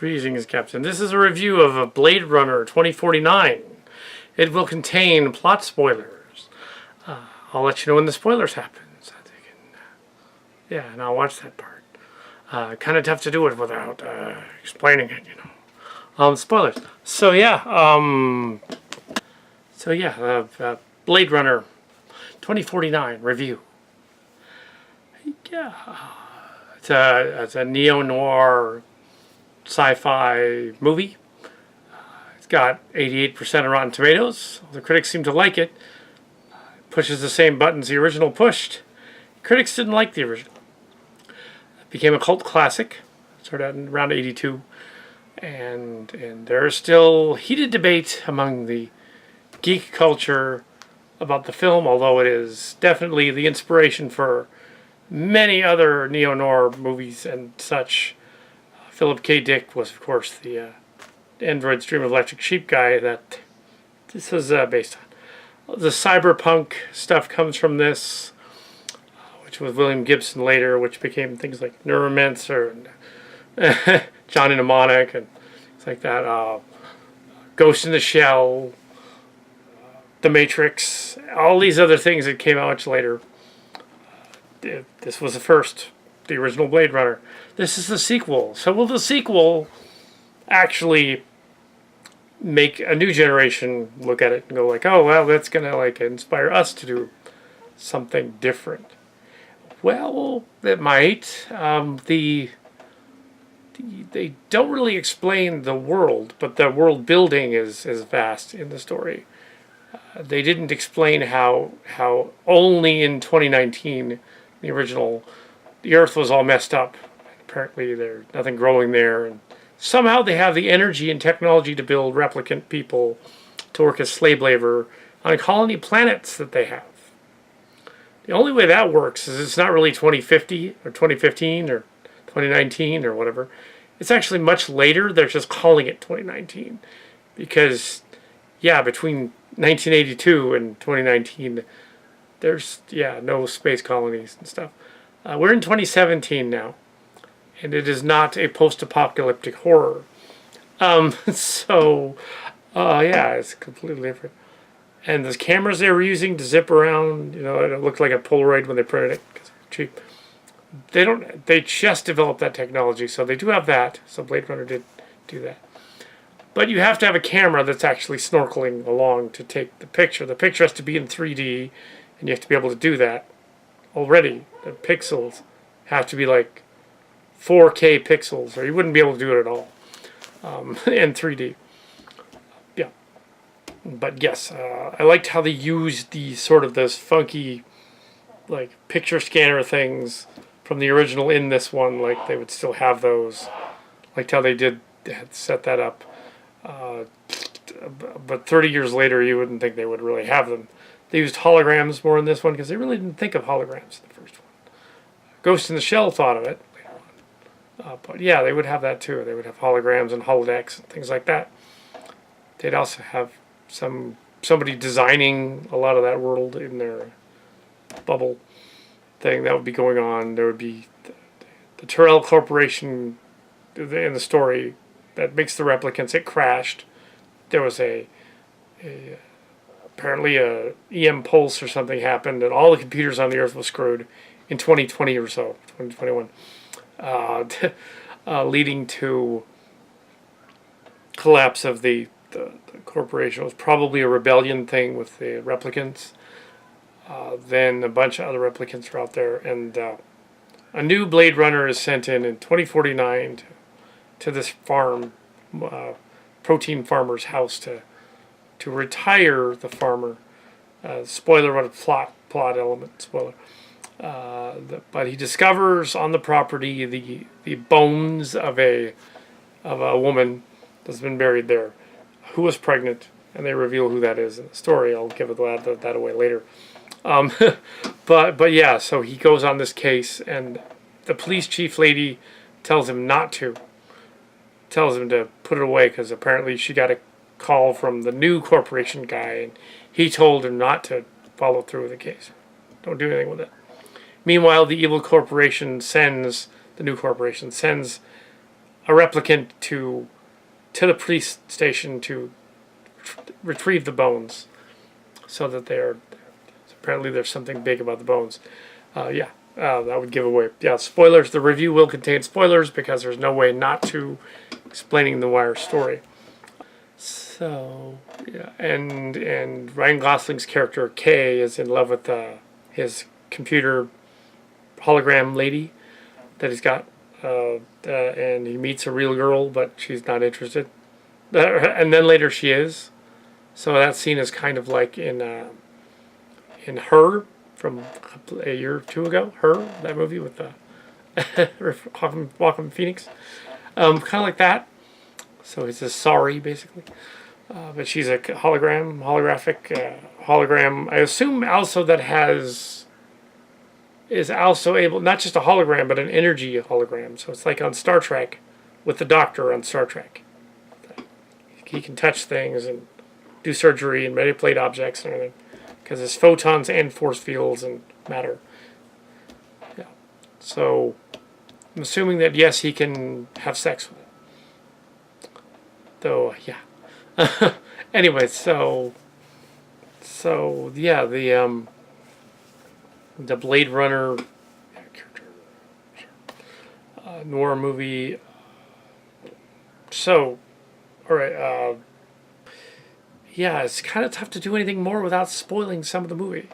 Greetings, Captain. This is a review of a Blade Runner 2049. It will contain plot spoilers. I'll let you know when the spoilers happen. So yeah, and I'll watch that part. Kind of tough to do it without explaining it, you know. Spoilers. So yeah, Blade Runner 2049 review. Yeah, it's a neo-noir sci-fi movie. It's got 88% of Rotten Tomatoes. The critics seem to like it. It pushes the same buttons the original pushed. Critics didn't like the original. It became a cult classic. It started out in around 82. And there's still heated debate among the geek culture about the film, although it is definitely the inspiration for many other neo-noir movies and such. Philip K. Dick was, of course, the Android's Dream of Electric Sheep guy that this was based on. The cyberpunk stuff comes from this, which was William Gibson later, which became things like Neuromancer and Johnny Mnemonic and things like that. Ghost in the Shell, The Matrix, all these other things that came out much later. This was the first, the original Blade Runner. This is the sequel. So will the sequel actually make a new generation look at it and go like, oh, well, that's going to like inspire us to do something different? Well, it might. They don't really explain the world, but the world building is vast in the story. They didn't explain how only in 2019, the original, the Earth was all messed up. Apparently there's nothing growing there, and somehow they have the energy and technology to build replicant people to work as slave labor on colony planets that they have. The only way that works is it's not really 2050 or 2015 or 2019 or whatever. It's actually much later. They're just calling it 2019 because, yeah, between 1982 and 2019, there's, no space colonies and stuff. We're in 2017 now, and it is not a post-apocalyptic horror. It's completely different. And the cameras they were using to zip around, it looked like a Polaroid when they printed it because it's cheap. They just developed that technology, so they do have that. So Blade Runner did do that. But you have to have a camera that's actually snorkeling along to take the picture. The picture has to be in 3D, and you have to be able to do that. Already, the pixels have to be like 4K pixels, or you wouldn't be able to do it at all in 3D. Yeah. But yes, I liked how they used the sort of those funky like picture scanner things from the original in this one. Like they would still have those. Liked how they had set that up. But 30 years later, you wouldn't think they would really have them. They used holograms more in this one because they really didn't think of holograms in the first one. Ghost in the Shell thought of it later on. But yeah, they would have that too. They would have holograms and holodecks and things like that. They'd also have somebody designing a lot of that world in their bubble thing that would be going on. There would be the Terrell Corporation in the story that makes the replicants. It crashed. There was apparently a EM pulse or something happened, and all the computers on the Earth were screwed in 2020 or so, 2021, leading to collapse of the corporation. It was probably a rebellion thing with the replicants. Then a bunch of other replicants are out there, and a new Blade Runner is sent in 2049 to this farm, protein farmer's house to retire the farmer. Spoiler, what a plot element, spoiler. But he discovers on the property the bones of a woman that's been buried there, who was pregnant, and they reveal who that is in the story. I'll give that away later. But yeah, so he goes on this case, and the police chief lady tells him not to. Tells him to put it away because apparently she got a call from the new corporation guy, and he told him not to follow through with the case. Don't do anything with it. Meanwhile, the evil corporation sends, the new corporation sends a replicant to the police station to retrieve the bones, so that they're apparently there's something big about the bones. Yeah, that would give away. Yeah, spoilers. The review will contain spoilers because there's no way not to explaining the Wire story. So yeah, and Ryan Gosling's character Kay is in love with his computer hologram lady that he's got, and he meets a real girl, but she's not interested. And then later she is. So that scene is kind of like in Her from a year or two ago. Her, that movie with Joaquin Phoenix. Kind of like that. So he says sorry, basically. But she's a holographic hologram. I assume also that is also able, not just a hologram, but an energy hologram. So it's like on Star Trek, with the Doctor on Star Trek. He can touch things and do surgery and manipulate objects and everything, because it's photons and force fields and matter. Yeah. So I'm assuming that yes, he can have sex with it. Though, yeah. Anyway, so yeah, the Blade Runner noir movie. So, all right. Yeah, it's kind of tough to do anything more without spoiling some of the movie.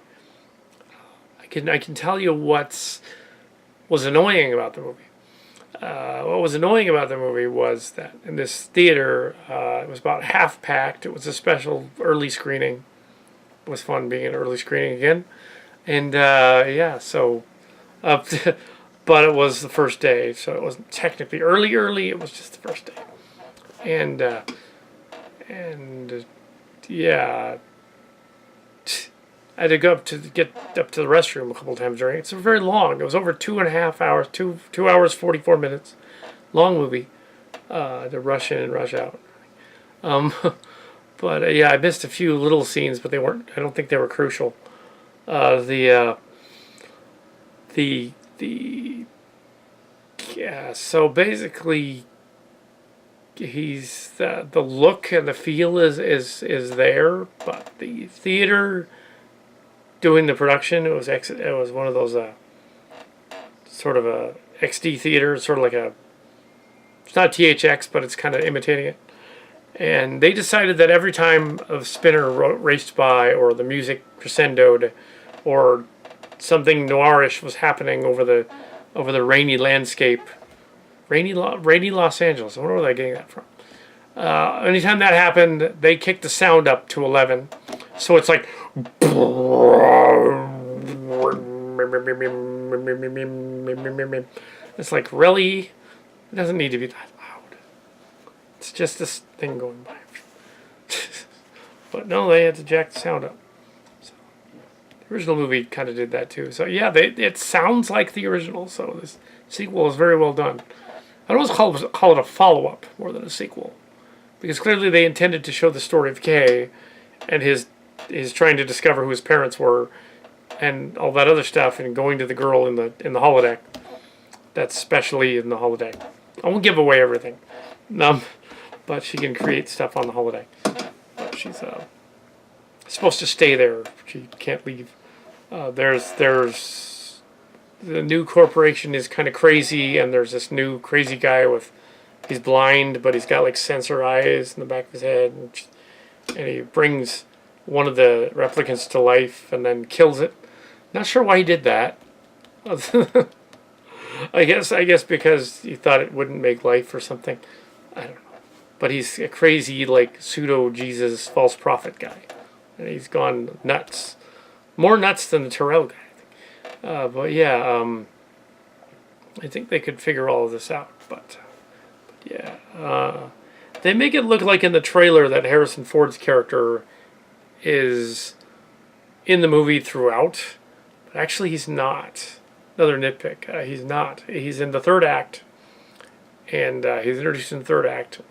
I can tell you was annoying about the movie. What was annoying about the movie was that in this theater, it was about half packed. It was a special early screening. It was fun being an early screening again. And yeah, so, but it was the first day, so it wasn't technically early. It was just the first day. And yeah, I had to go up to get up to the restroom a couple times during it. It's very long. It was over 2.5 hours, 2 hours 44 minutes, long movie. To rush in and rush out. But yeah, I missed a few little scenes, but they weren't. I don't think they were crucial. Yeah. So basically, he's the look and the feel is there, but the theater doing the production, it was one of those sort of a XD theater, sort of like it's not THX, but it's kind of imitating it. And they decided that every time a spinner raced by, or the music crescendoed, or something noirish was happening over the rainy landscape, rainy Los Angeles. I wonder where they're getting that from. Anytime that happened, they kicked the sound up to 11, so it's like. It's like, really? It doesn't need to be that loud. It's just this thing going by. But no, they had to jack the sound up. So, the original movie kind of did that too. So yeah, it sounds like the original. So this sequel is very well done. I'd almost call it a follow-up more than a sequel, because clearly they intended to show the story of Kay and his trying to discover who his parents were, and all that other stuff, and going to the girl in the holodeck. That's specially in the holodeck. I won't give away everything, but she can create stuff on the holodeck. She's supposed to stay there. She can't leave. There's the new corporation is kind of crazy, and there's this new crazy guy he's blind, but he's got like sensor eyes in the back of his head, and he brings one of the replicants to life and then kills it. Not sure why he did that. I guess because he thought it wouldn't make life or something. I don't know. But he's a crazy, like, pseudo-Jesus false prophet guy. And he's gone nuts. More nuts than the Terrell guy, I think. But yeah, I think they could figure all of this out. But yeah. They make it look like in the trailer that Harrison Ford's character is in the movie throughout. But actually, he's not. Another nitpick. He's not. He's in the third act. And he's introduced in the third act.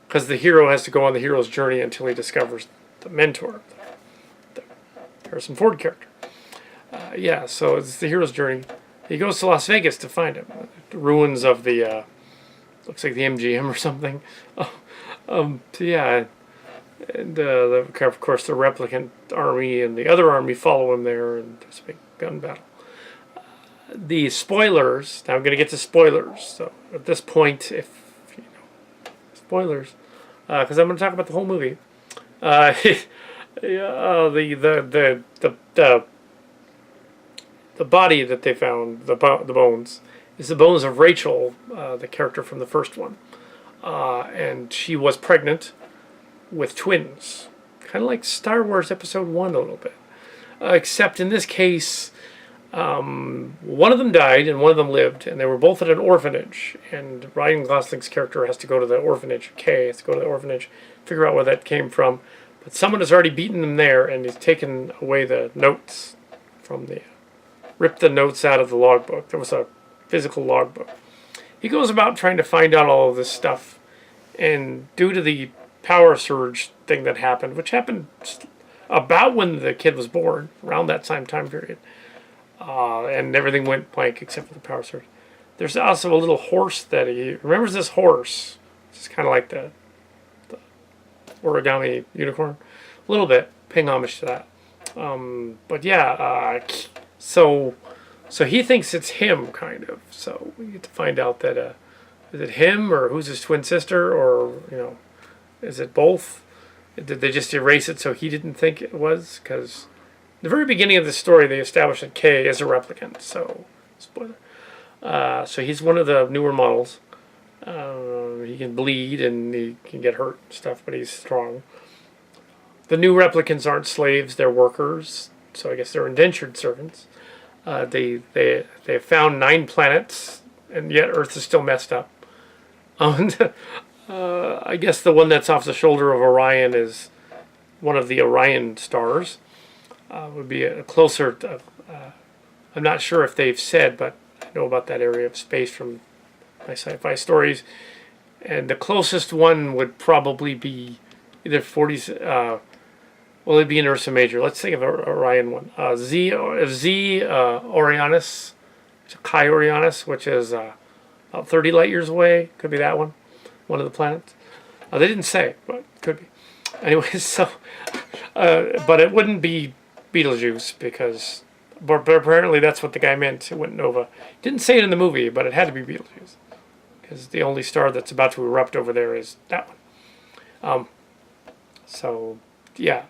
Because the hero has to go on the hero's journey until he discovers the mentor. The Harrison Ford character. Yeah, so it's the hero's journey. He goes to Las Vegas to find him. The ruins of the looks like the MGM or something. So yeah, and of course the replicant army and the other army follow him there, and there's a big gun battle. The spoilers. Now I'm going to get to spoilers. So at this point, if you know, spoilers, because I'm going to talk about the whole movie. The the body that they found, the bones, is the bones of Rachel, the character from the first one, and she was pregnant with twins, kind of like Star Wars Episode 1 a little bit, except in this case, one of them died and one of them lived, and they were both at an orphanage, and Ryan Gosling's character has to go to the orphanage, Kay has to go to the orphanage, figure out where that came from, but someone has already beaten them there, and he's taken away the notes from the, ripped the notes out of the logbook. There was a physical logbook. He goes about trying to find out all of this stuff, and due to the power surge thing that happened, which happened about when the kid was born, around that time period, and everything went blank except for the power surge. There's also a little horse that he remembers. This horse, it's kind of like the origami unicorn, a little bit paying homage to that. But yeah, so he thinks it's him, kind of. So we get to find out that is it him, or who's his twin sister, or is it both? Did they just erase it so he didn't think it was? Because the very beginning of the story, they established that Kay is a replicant. So spoiler. So he's one of the newer models. He can bleed and he can get hurt and stuff, but he's strong. The new replicants aren't slaves; they're workers. So I guess they're indentured servants. They have found 9 planets, and yet Earth is still messed up. I guess the one that's off the shoulder of Orion is one of the Orion stars. Would be a closer. I'm not sure if they've said, but I know about that area of space from my sci-fi stories. And the closest one would probably be either 40. Well, it'd be an Ursa Major. Let's think of an Orion one. Z Orionis, Chi Orionis, which is about 30 light years away. Could be that one. One of the planets. They didn't say, but could be. Anyways, so, but it wouldn't be Betelgeuse because, but apparently that's what the guy meant. It went nova. Didn't say it in the movie, but it had to be Betelgeuse because the only star that's about to erupt over there is that one. So, yeah,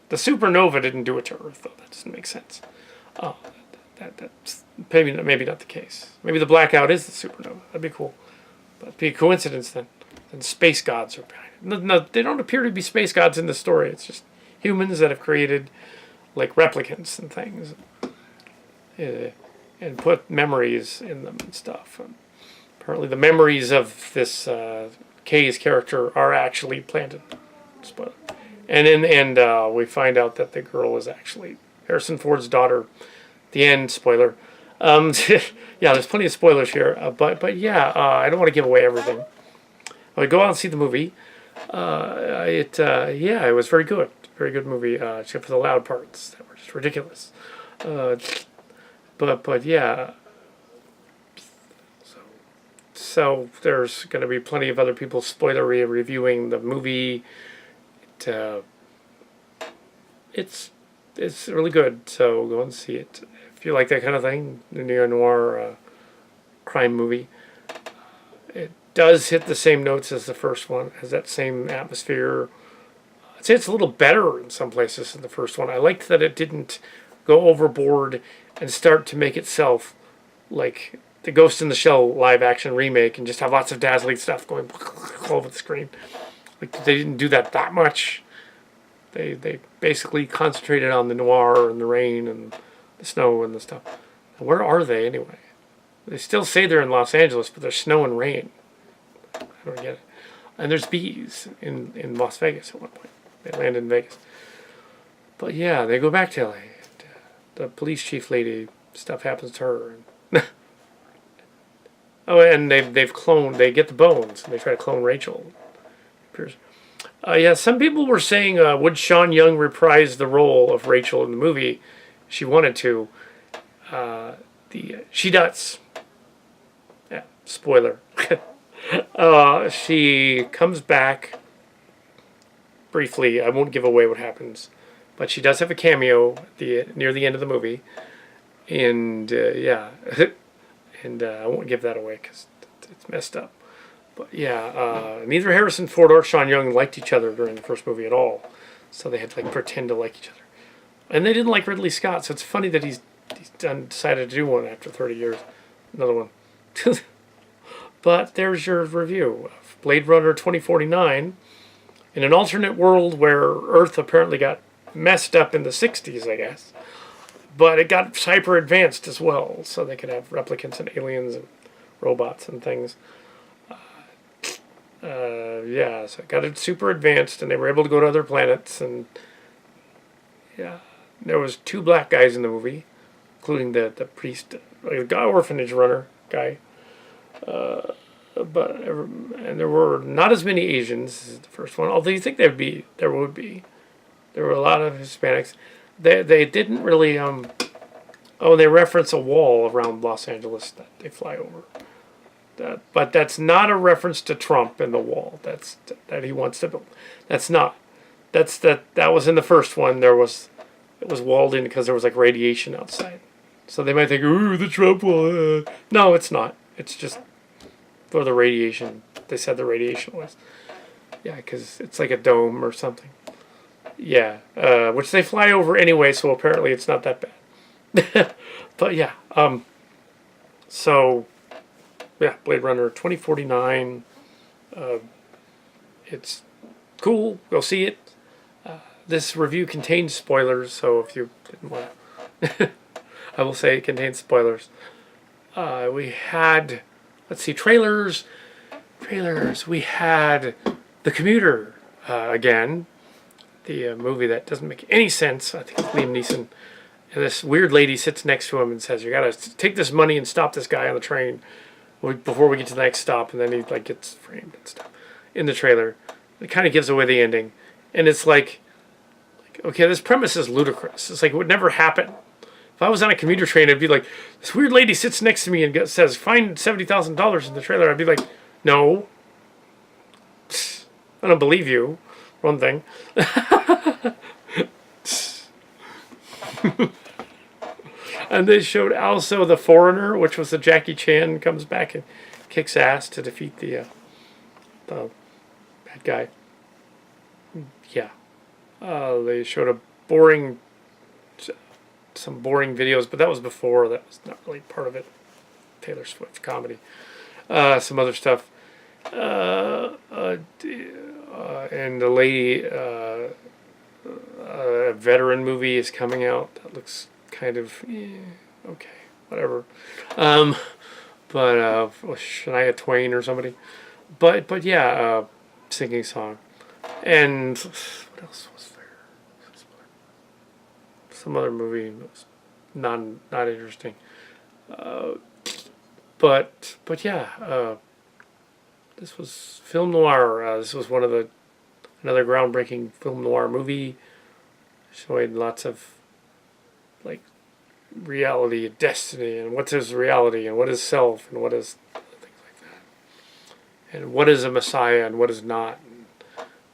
the supernova didn't do it to Earth, though. That doesn't make sense. That's maybe not the case. Maybe the blackout is the supernova. That'd be cool. But it'd be a coincidence then. And space gods are behind it. No, they don't appear to be space gods in the story. It's just humans that have created like replicants and things, and put memories in them and stuff. And apparently, the memories of this Kay's character are actually planted. Spoiler. And in the end, we find out that the girl is actually Harrison Ford's daughter. The end. Spoiler. Yeah, there's plenty of spoilers here, but yeah, I don't want to give away everything. Go out and see the movie. It was very good. Very good movie, except for the loud parts that were just ridiculous. But yeah. So there's going to be plenty of other people spoilery reviewing the movie. It's really good. So go and see it if you like that kind of thing. The neo-noir crime movie. It does hit the same notes as the first one. Has that same atmosphere. I'd say it's a little better in some places than the first one. I liked that it didn't go overboard and start to make itself like the Ghost in the Shell live-action remake and just have lots of dazzling stuff going all over the screen. Like they didn't do that much. They basically concentrated on the noir and the rain and the snow and the stuff. Where are they anyway? They still say they're in Los Angeles, but there's snow and rain. I don't get it. And there's bees in Las Vegas at one point. They land in Vegas. But yeah, they go back to LA. The police chief lady, stuff happens to her. Oh, and they've cloned. They get the bones and they try to clone Rachel. Yeah, some people were saying, would Sean Young reprise the role of Rachel in the movie? She wanted to. She does. Yeah, spoiler. She comes back briefly. I won't give away what happens, but she does have a cameo near the end of the movie, and yeah, and I won't give that away because it's messed up. But yeah, neither Harrison Ford or Sean Young liked each other during the first movie at all, so they had to like pretend to like each other. And they didn't like Ridley Scott, so it's funny that he's decided to do one after 30 years. Another one. But there's your review of Blade Runner 2049. In an alternate world where Earth apparently got messed up in the 60s, I guess. But it got hyper advanced as well, so they could have replicants and aliens and robots and things. Yeah, so it got super advanced, and they were able to go to other planets, and yeah, there was 2 black guys in the movie, including the priest, the orphanage runner guy. And there were not as many Asians as the first one, although you think there would be. There were a lot of Hispanics. They didn't really. They reference a wall around Los Angeles that they fly over. But that's not a reference to Trump in the wall. That he wants to build. That's not. That was in the first one. It was walled in because there was like radiation outside. So they might think, ooh, the Trump wall. No, it's not. It's just for the radiation. They said the radiation was. Yeah, because it's like a dome or something. Yeah, which they fly over anyway, so apparently it's not that bad. But yeah, so yeah, Blade Runner 2049. It's cool. Go see it. This review contains spoilers, so if you didn't want to, I will say it contains spoilers. We had, let's see, trailers. We had The Commuter again, the movie that doesn't make any sense. I think it's Liam Neeson. And this weird lady sits next to him and says, "You gotta take this money and stop this guy on the train before we get to the next stop." And then he like gets framed and stuff in the trailer. It kind of gives away the ending, and it's like, okay, this premise is ludicrous. It's like it would never happen. If I was on a commuter train, I'd be like, this weird lady sits next to me and says, "Find $70,000 in the trailer." I'd be like, no, I don't believe you. One thing. And they showed also The Foreigner, which was the Jackie Chan comes back and kicks ass to defeat the bad guy. Yeah. They showed some boring videos, but that was before. That was not really part of it. Taylor Swift comedy. Some other stuff. And the lady, a veteran movie is coming out. That looks kind of, okay, whatever. But Shania Twain or somebody. But yeah, singing song. And what else was there? Some other movie that was not interesting. But yeah, this was film noir. This was another groundbreaking film noir movie, showing lots of like reality and destiny, and what is reality, and what is self, and what is things like that, and what is a messiah and what is not,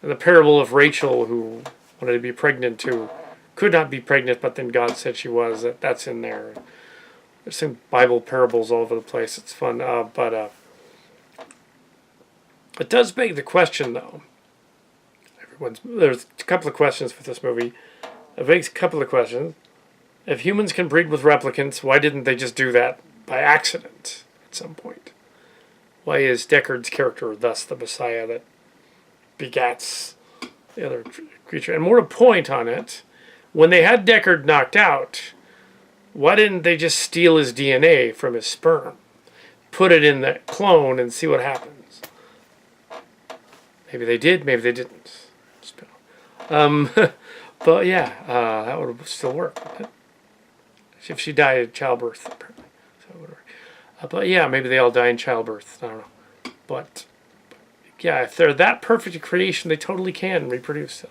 and the parable of Rachel, who wanted to be pregnant, who could not be pregnant, but then God said she was. That's in there. There's some Bible parables all over the place. It's fun, but it does beg the question, though. There's a couple of questions for this movie. It begs a couple of questions. If humans can breed with replicants, why didn't they just do that by accident at some point? Why is Deckard's character thus the Messiah that begats the other creature? And more to point on it, when they had Deckard knocked out, why didn't they just steal his DNA from his sperm, put it in the clone, and see what happens? Maybe they did, maybe they didn't. But yeah, that would still work. If she died in childbirth, apparently. So it would work. But yeah, maybe they all die in childbirth. I don't know. But yeah, if they're that perfect a creation, they totally can reproduce. So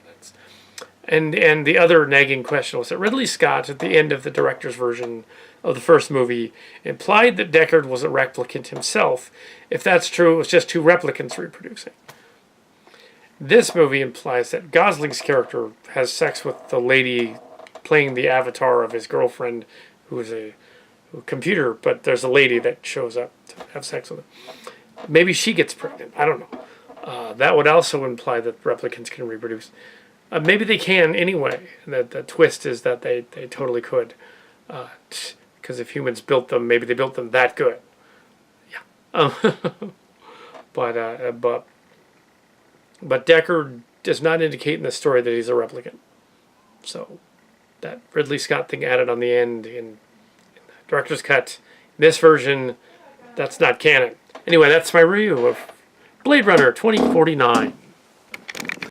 and the other nagging question was that Ridley Scott, at the end of the director's version, of the first movie implied that Deckard was a replicant himself. If that's true, it was just two replicants reproducing. This movie implies that Gosling's character has sex with the lady playing the avatar of his girlfriend, who is a computer, but there's a lady that shows up to have sex with him. Maybe she gets pregnant. I don't know. That would also imply that replicants can reproduce. Maybe they can anyway. That the twist is that they totally could. Because if humans built them, maybe they built them that good. Yeah. But Deckard does not indicate in the story that he's a replicant. So that Ridley Scott thing added on the end in the director's cut, in this version, that's not canon. Anyway, that's my review of Blade Runner 2049.